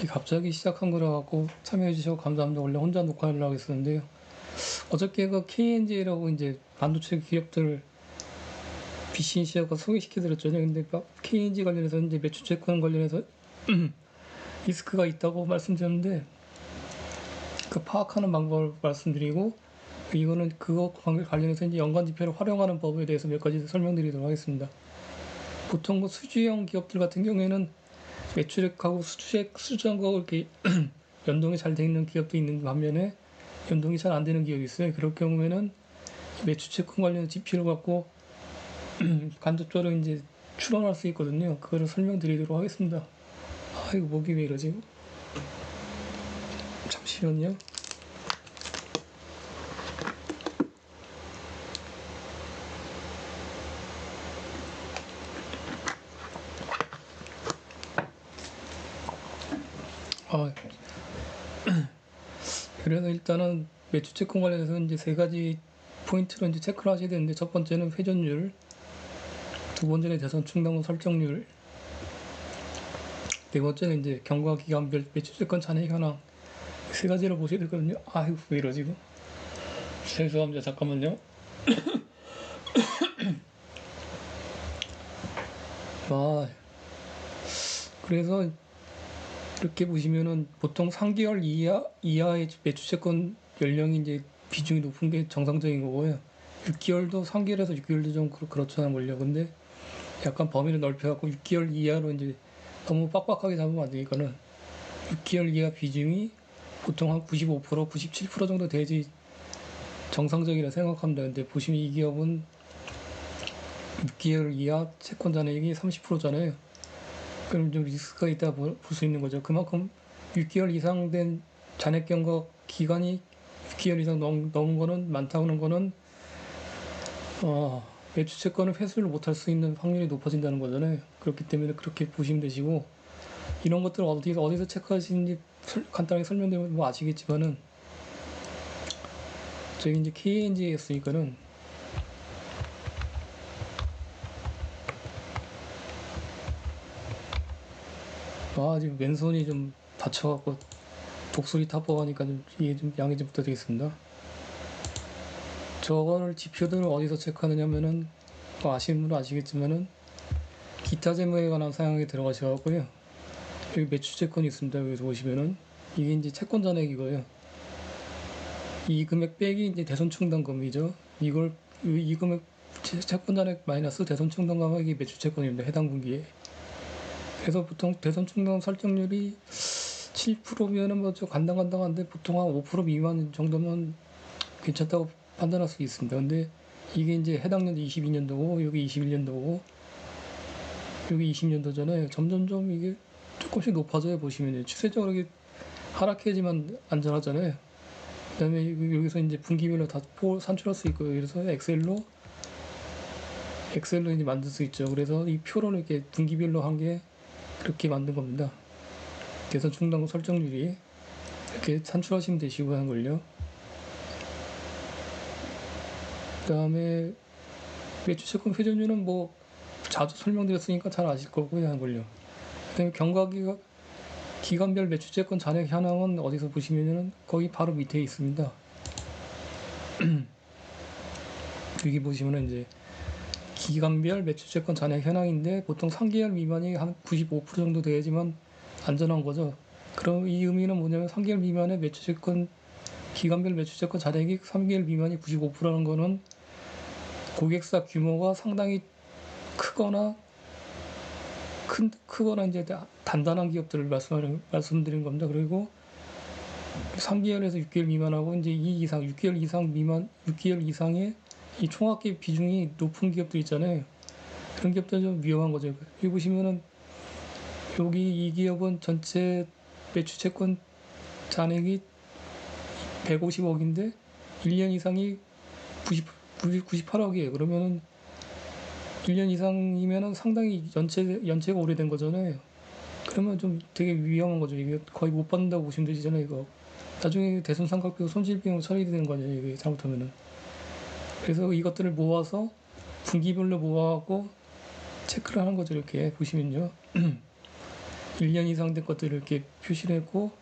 갑자기 시작한 거라 갖고 참여해 주셔서 감사합니다. 원래 혼자 녹화하려고 했었는데요. 어저께 그 KNG라고 이제 반도체 기업들 BCC하고 소개시켜 드렸잖아요. 근데 KNG 관련해서 이제 매출채권 관련해서 리스크가 있다고 말씀드렸는데 그 파악하는 방법을 말씀드리고 이거는 그거 관련해서 이제 연관 지표를 활용하는 법에 대해서 몇 가지 설명드리도록 하겠습니다. 보통 그 수주형 기업들 같은 경우에는 매출액하고 수주하고 이렇게 연동이 잘 되어 있는 기업도 있는 반면에 연동이 잘 안 되는 기업이 있어요. 그럴 경우에는 매출채권 관련 지표를 갖고 간접적으로 이제 추론할 수 있거든요. 그거를 설명드리도록 하겠습니다. 이거 목이 왜 이러지? 잠시만요. 그래서 일단은 매출채권 관련해서 이제 세 가지 포인트로 이제 체크를 하셔야 되는데, 첫 번째는 회전율, 두 번째는 대선 충당금 설정률, 네 번째는 이제 경과 기간별 매출채권 잔액 현황. 세 가지를 보셔야 되거든요. 아이고 왜 이러지 이거? 죄송합니다. 잠깐만요. 그래서 이렇게 보시면은 보통 3개월 이하의 매출채권 연령이 이제 비중이 높은 게 정상적인 거고요. 6개월도 3개월에서 6개월도 좀 그렇잖아요, 원래. 근데 약간 범위를 넓혀갖고 6개월 이하로 이제 너무 빡빡하게 잡으면 안 되니까는 6개월 이하 비중이 보통 한 95%, 97% 정도 되지 정상적이라 생각합니다. 근데 보시면 이 기업은 6개월 이하 채권 잔액이 30%잖아요. 그럼 좀 리스크가 있다 볼 수 있는 거죠. 그만큼 6개월 이상 된 잔액 경과 기간이 6개월 이상 넘은 거는 많다는 거는 매출채권을 회수를 못할 수 있는 확률이 높아진다는 거잖아요. 그렇기 때문에 그렇게 보시면 되시고, 이런 것들을 어디서 체크하시는지 간단하게 설명드리면 뭐 아시겠지만은, 저기 이제 KNG였으니까는 지금 왼손이 좀 다쳐갖고 독소리 타법하니까 좀 이해 좀 양해 좀 부탁드리겠습니다. 저거를 지표들을 어디서 체크하느냐면은 아시는 분은 아시겠지만은 기타 재무에 관한 사항에 들어가셔갖고요. 여기 매출채권이 있습니다. 여기서 보시면은 이게 이제 채권 잔액이고요. 이 금액 빼기 이제 대손 충당금이죠. 이 금액 채권 잔액 마이너스 대손 충당금액이 매출채권입니다. 해당 분기에. 그래서 보통 대손 충당금 설정률이 7%면은 뭐 좀 간당간당한데 보통 한 5% 미만 정도면 괜찮다고 판단할 수 있습니다. 근데 이게 이제 해당 연도 22년도고 여기 21년도고 여기 20년도잖아요. 점점점 이게 조금씩 높아져요. 보시면 추세적으로 이게 하락해야지만 안전하잖아요. 그 다음에 여기서 이제 분기별로 다 산출할 수 있고요. 그래서 엑셀로 이제 만들 수 있죠. 그래서 이 표를 이렇게 분기별로 한 게 그렇게 만든 겁니다. 대선 충당금 설정률이 이렇게 산출하시면 되시고 하는 걸요. 그 다음에 매출채권 회전율은 뭐 자주 설명드렸으니까 잘 아실 거고요 하는 걸요. 그 다음에 경과기가 기간별 매출채권 잔액 현황은 어디서 보시면은 거기 바로 밑에 있습니다. 여기 보시면은 이제 기간별 매출채권 잔액 현황인데 보통 3개월 미만이 한 95% 정도 돼야지만 안전한 거죠. 그럼 이 의미는 뭐냐면 3개월 미만의 기간별 매출채권 잔액이 3개월 미만이 95%라는 거는 고객사 규모가 상당히 크거나 이제 단단한 기업들을 말씀드린 겁니다. 그리고 3개월에서 6개월 미만하고 이제 6개월 이상의 이 총합계 비중이 높은 기업들 있잖아요. 그런 기업들은 좀 위험한 거죠. 여기 보시면은 여기 이 기업은 전체 매출채권 잔액이 150억인데 1년 이상이 98억이에요. 그러면은 1년 이상이면은 상당히 연체가 오래된 거잖아요. 그러면 좀 되게 위험한 거죠. 이게 거의 못 받는다고 보시면 되잖아요, 이거. 나중에 대손상각비용 손실비용 처리되는 거죠, 이게 잘못하면은. 그래서 이것들을 모아서 분기별로 모아갖고 체크를 하는 거죠. 이렇게 보시면요. 1년 이상 된 것들을 이렇게 표시를 했고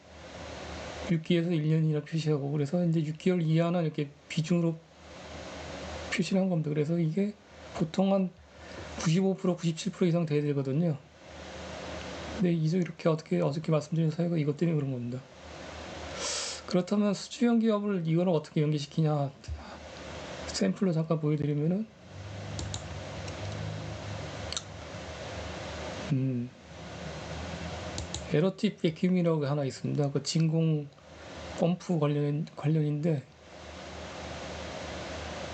6기에서 1년이나 표시하고 그래서 이제 6개월 이하는 이렇게 비중으로 표시를 한 겁니다. 그래서 이게 보통 한 95%, 97% 이상 돼야 되거든요. 근데 이렇게 어저께 말씀드린 사유가 이것 때문에 그런 겁니다. 그렇다면 수주형 기업을 이거를 어떻게 연계시키냐 샘플로 잠깐 보여드리면은 에러팁 베큐움이라고 하나 있습니다. 그 진공 펌프 관련인데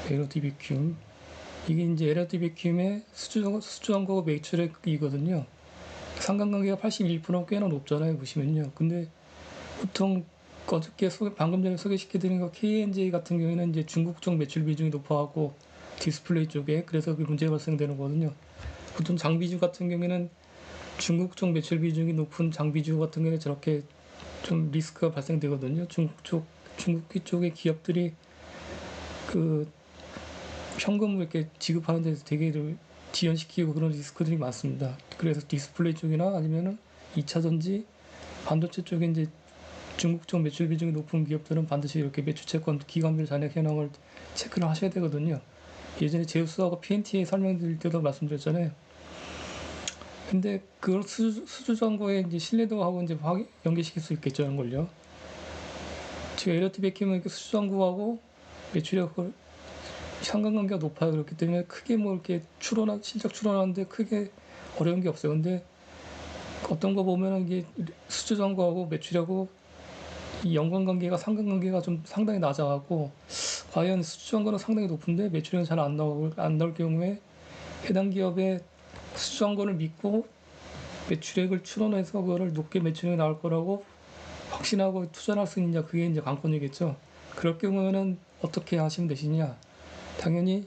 에러팁 베큐움 이게 이제 에러팁 베큐움의 수주광고 매출액이거든요. 상관관계가 81% 꽤나 높잖아요. 보시면요. 근데 보통 방금 전에 소개시켜드린 거 KNJ 같은 경우에는 이제 중국 쪽 매출 비중이 높아갖고 디스플레이 쪽에 그래서 그 문제가 발생되는 거거든요. 보통 장비주 같은 경우에는 중국 쪽 매출 비중이 높은 장비주 같은 경우에 저렇게 좀 리스크가 발생되거든요. 중국 쪽의 기업들이 그 현금을 이렇게 지급하는 데서 되게 지연시키고 그런 리스크들이 많습니다. 그래서 디스플레이 쪽이나 아니면은 2차 전지, 반도체 쪽에 이제 중국 쪽 매출 비중이 높은 기업들은 반드시 이렇게 매출채권 기관별 잔액 현황을 체크를 하셔야 되거든요. 예전에 제우스하고 PNTA 설명드릴 때도 말씀드렸잖아요. 근데 그걸 수주정보에 이제 신뢰도하고 이제 연계시킬 수 있겠죠, 걸요. 지금 에러티 베키면 수주정보하고 매출액을 상관관계가 높아요. 그렇기 때문에 크게 뭐 이렇게 실적 추론하는데 크게 어려운 게 없어요. 근데 어떤 거 보면은 이게 수주정보하고 매출하고 이 연관관계가 상관관계가 좀 상당히 낮아갖고 과연 수주정보는 상당히 높은데 매출액은 잘 안 나올 경우에 해당 기업의 수주정보를 믿고 매출액을 추론해서 그거를 높게 매출액이 나올 거라고 확신하고 투자할 수 있느냐 그게 이제 관건이겠죠. 그럴 경우에는 어떻게 하시면 되시냐? 당연히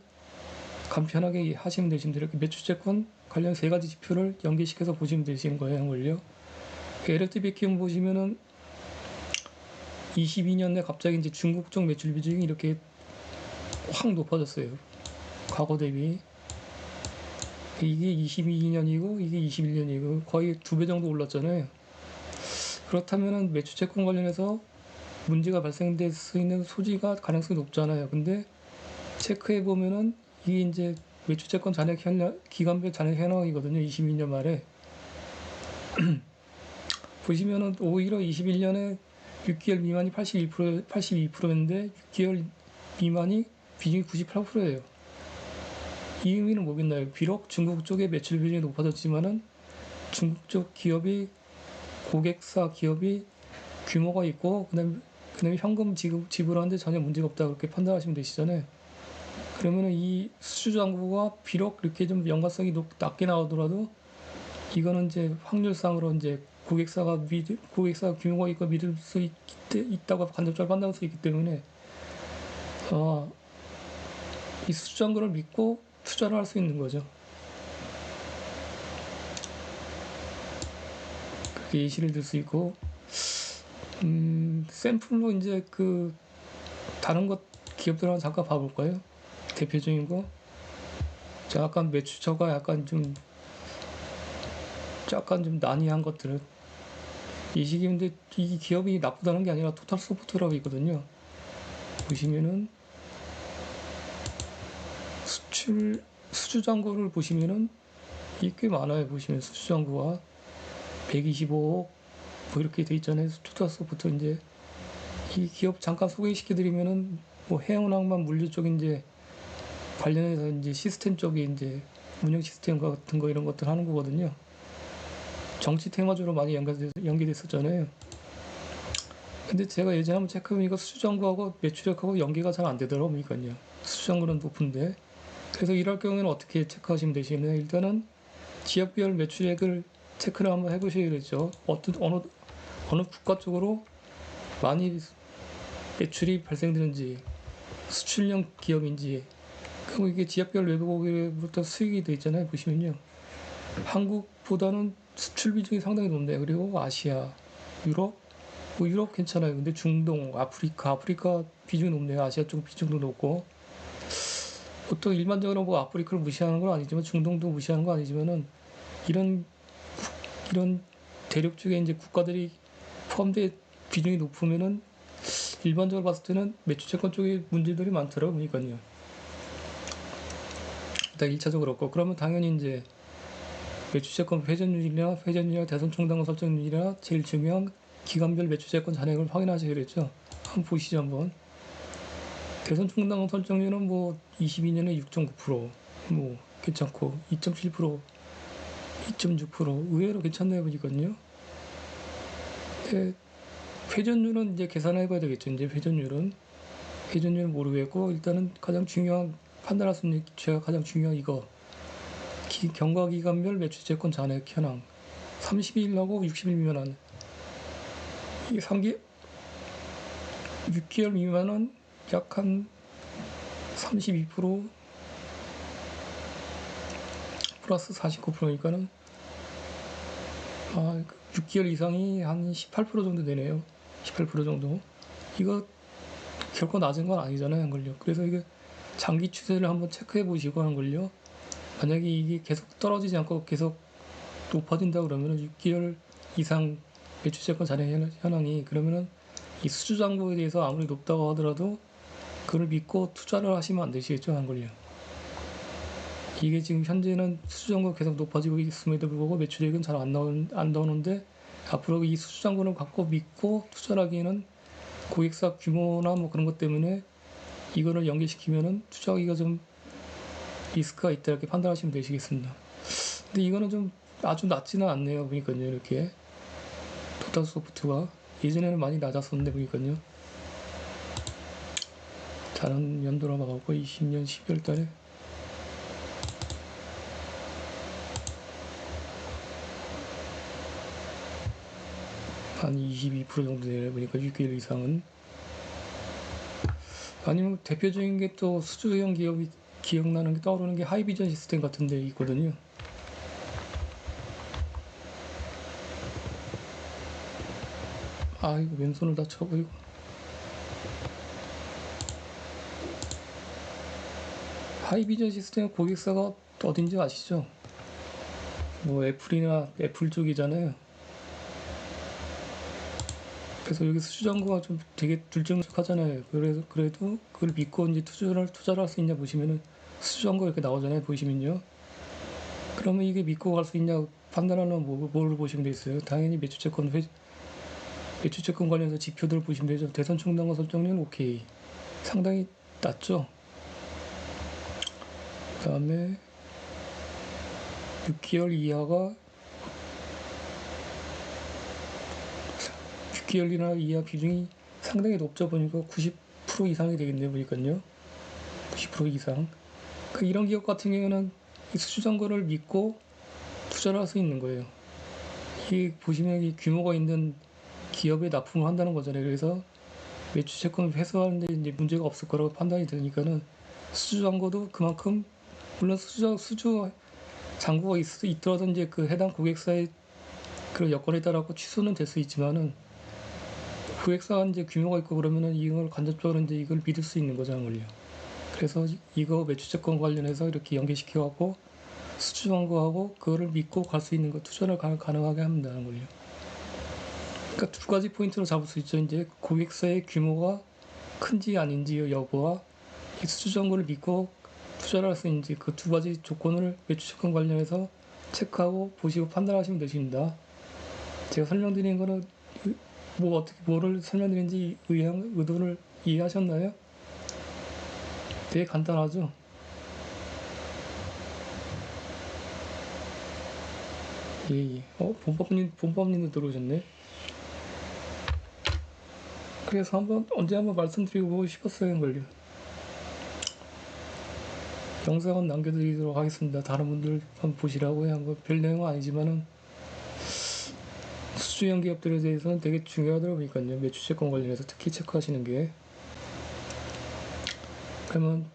간편하게 하시면 되시면 이렇게 매출채권 관련 세 가지 지표를 연계시켜서 보시면 되시는 거예요. 걸요. LFT 베큐움 보시면은 22년 내 갑자기 이제 중국 쪽 매출 비중이 이렇게 확 높아졌어요. 과거 대비. 이게 22년이고 이게 21년이고 거의 2배 정도 올랐잖아요. 그렇다면은 매출채권 관련해서 문제가 발생될 수 있는 소지가 가능성이 높잖아요. 근데 체크해 보면은 이게 이제 매출채권 기간별 잔액 현황이거든요. 22년 말에 보시면은 오히려 21년에 6개월 미만이 82%인데 6개월 미만이 비중이 98%예요. 이 의미는 뭐겠나요? 비록 중국 쪽의 매출 비중이 높아졌지만은 중국 쪽 고객사 기업이 규모가 있고 그다음에 현금 지불하는데 전혀 문제가 없다 그렇게 판단하시면 되시잖아요. 그러면은 이 수주장부가 비록 이렇게 좀 연관성이 낮게 나오더라도 이거는 이제 확률상으로 이제 고객사가 규모가 있고 믿을 수 있다고 간접적으로 판단할 수 있기 때문에 이 수주장부를 믿고 투자를 할 수 있는 거죠. 그렇게 예시를 들 수 있고 샘플로 이제 그 다른 기업들 한번 잠깐 봐볼까요? 대표적인 거. 약간 매출처가 약간 좀 난이한 것들은 이 시기인데 이 기업이 나쁘다는 게 아니라 토탈소프트라고 있거든요. 보시면은 수주장고를 보시면은 이게 꽤 많아요. 보시면 수주장고가 125억 뭐 이렇게 돼 있잖아요. 토탈소프트 이제 이 기업 잠깐 소개시켜드리면은 뭐 해운항만 물류 쪽 이제 관련해서 이제 시스템 쪽에 이제 운영 시스템 같은 거 이런 것들 하는 거거든요. 정치 테마주로 많이 연계됐었잖아요. 근데 제가 예전에 한번 체크해보면 이거 수주정보하고 매출액하고 연계가 잘 안 되더라고요. 수주정보는 높은데. 그래서 이럴 경우에는 어떻게 체크하시면 되시나요? 일단은 지역별 매출액을 체크를 한번 해보셔야겠죠. 어느 국가 쪽으로 많이 매출이 발생되는지, 수출형 기업인지, 그리고 이게 지역별 외국으로부터 수익이 돼 있잖아요. 보시면요. 한국보다는 수출 비중이 상당히 높네요. 그리고 아시아, 유럽, 유럽 괜찮아요. 근데 중동, 아프리카 비중이 높네요. 아시아 쪽 비중도 높고. 보통 일반적으로 뭐 아프리카를 무시하는 건 아니지만 중동도 무시하는 건 아니지만은 이런 대륙 쪽에 이제 국가들이 포함된 비중이 높으면은 일반적으로 봤을 때는 매출 채권 쪽에 문제들이 많더라고요. 그러니까요. 일단 1차적으로 그렇고, 그러면 당연히 이제 매출채권 회전율이나 대선 총당 설정률이나 제일 중요한 기간별 매출채권 잔액을 확인하셔야겠죠. 한번 보시죠. 한번. 대선 총당 설정률은 뭐 22년에 6.9%, 뭐 괜찮고 2.7%, 2.6% 의외로 괜찮네요. 보니까요. 회전율은 이제 계산해 봐야 되겠죠. 이제 회전율은 모르겠고, 일단은 가장 중요한 판단할 수 있는 제가 가장 중요한 이거 경과기간별 매출채권 잔액 현황 30일하고 60일 미만한 이 3개 6개월 미만은 약 한 32% 플러스 49%니까는 6개월 이상이 한 18% 정도 되네요. 18% 정도. 이거 결코 낮은 건 아니잖아요. 한걸요. 그래서 이게 장기 추세를 한번 체크해 보시고 하는 걸요. 만약에 이게 계속 떨어지지 않고 계속 높아진다 그러면 6개월 이상 매출채권 잔액 현황이, 그러면은 이 수주잔고에 대해서 아무리 높다고 하더라도 그걸 믿고 투자를 하시면 안 되시겠죠. 한 걸요. 이게 지금 현재는 수주잔고가 계속 높아지고 있음에도 불구하고 매출액은 잘 안 나오는데, 앞으로 이 수주잔고를 갖고 믿고 투자를 하기에는 고객사 규모나 뭐 그런 것 때문에 이거를 연계시키면은 투자하기가 좀 리스크가 있다, 이렇게 판단하시면 되시겠습니다. 근데 이거는 좀 아주 낮지는 않네요. 보니까요. 이렇게 토탈 소프트가 예전에는 많이 낮았었는데 보니까요. 다른 연도로 봐갖고 20년 12월 달에 한 22% 정도 되네요. 보니까 6개월 이상은. 아니면 대표적인 게 또 수주형 기업이 기억나는 게 떠오르는 게 하이비전 시스템 같은 데 있거든요. 이거 왼손을 다쳐버리고. 하이비전 시스템 고객사가 어딘지 아시죠? 뭐 애플 쪽이잖아요. 그래서 여기 수주잔고가 좀 되게 들쭉하잖아요. 그래도 그걸 믿고 이제 투자를 할 수 있냐 보시면은 수주잔고 이렇게 나오잖아요. 보시면요. 그러면 이게 믿고 갈 수 있냐 판단하는 뭘 보시면 되겠어요. 당연히 매출채권 관련해서 지표들을 보시면 되죠. 대선 총당과 설정률 오케이. 상당히 낮죠. 그 다음에 6개월 이하 비중이 상당히 높죠. 보니까 90% 이상이 되겠네요. 보니까요. 90% 이상. 이런 기업 같은 경우는 이 수주잔고를 믿고 투자를 할 수 있는 거예요. 이게 보시면 이 규모가 있는 기업에 납품을 한다는 거잖아요. 그래서 매출채권을 회수하는데 이제 문제가 없을 거라고 판단이 되니까는 수주잔고도 그만큼, 물론 수주 잔고가 있더라도 이제 그 해당 고객사의 그런 여건에 따라 취소는 될 수 있지만은, 고객사가 이제 규모가 있고 그러면은 이걸 간접적으로 이제 이걸 믿을 수 있는 거잖아요. 그래서 이거 매출채권 관련해서 이렇게 연계시켜갖고 수주잔고하고 그거를 믿고 갈 수 있는 거, 투자를 가능하게 합니다는 걸요. 그러니까 두 가지 포인트로 잡을 수 있죠. 이제 고객사의 규모가 큰지 아닌지 여부와 이 수주잔고를 믿고 투자를 할 수 있는지, 그 두 가지 조건을 매출채권 관련해서 체크하고 보시고 판단하시면 되십니다. 제가 설명드린 거는 뭐를 설명드린지 의도를 이해하셨나요? 되게 간단하죠? 예. 본법님도 들어오셨네. 그래서 언제 한번 말씀드리고 싶었어요, 걸요. 영상은 남겨드리도록 하겠습니다. 다른 분들 한번 보시라고요. 별 내용은 아니지만은 수주형 기업들에 대해서는 되게 중요하더라고요. 매출채권 관련해서 특히 체크하시는 게. 그러면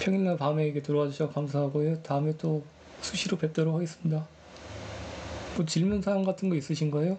평일날 밤에 이렇게 들어와 주셔서 감사하고요. 다음에 또 수시로 뵙도록 하겠습니다. 뭐 질문사항 같은 거 있으신가요?